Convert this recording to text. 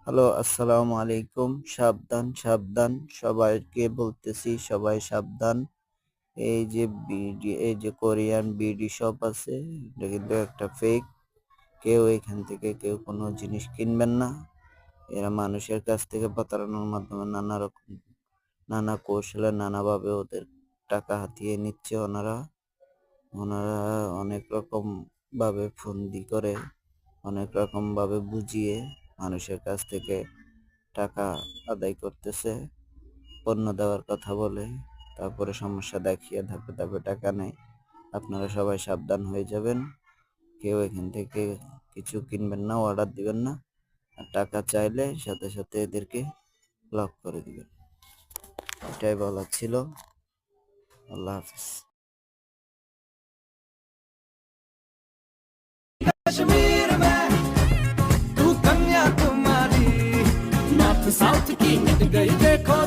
Hello, আসসালামু আলাইকুম। সাবধান, সাবধান। সবাইকে বলতেছি, সবাই সাবধান। এই যে কোরিয়ান বিডি শপ আছে, এটা কিন্তু একটা ফেক। কেউ এখান থেকে কোনো জিনিস কিনবেন না। এরা মানুষের কাছ থেকে প্রতারণার মাধ্যমে নানা কৌশলে নানাভাবে ওদের টাকা হাতিয়ে নিচ্ছে ওনারা। ওনারা অনেক রকম ভাবে ফন্দি করে, অনেক রকম ভাবে বুঝিয়ে মানুষের কাছ থেকে টাকা আদায় করতেছে। পণ্য দেওয়ার কথা বলে, তারপরে সমস্যা দেখিয়ে ধাপে ধাপে টাকা নেয়। আপনারা সবাই সাবধান হয়ে যাবেন। কেউ এখান থেকে কিছু কিনবেন না, অর্ডার দিবেন না। আর টাকা চাইলে সাথে সাথে এদেরকে ব্লক করে দিবেন। এটাই বলার ছিল। আল্লাহ হাফিজ। कश्मीर में तू कन्याकुमारी नॉर्थ साउथ की मिट गई देखो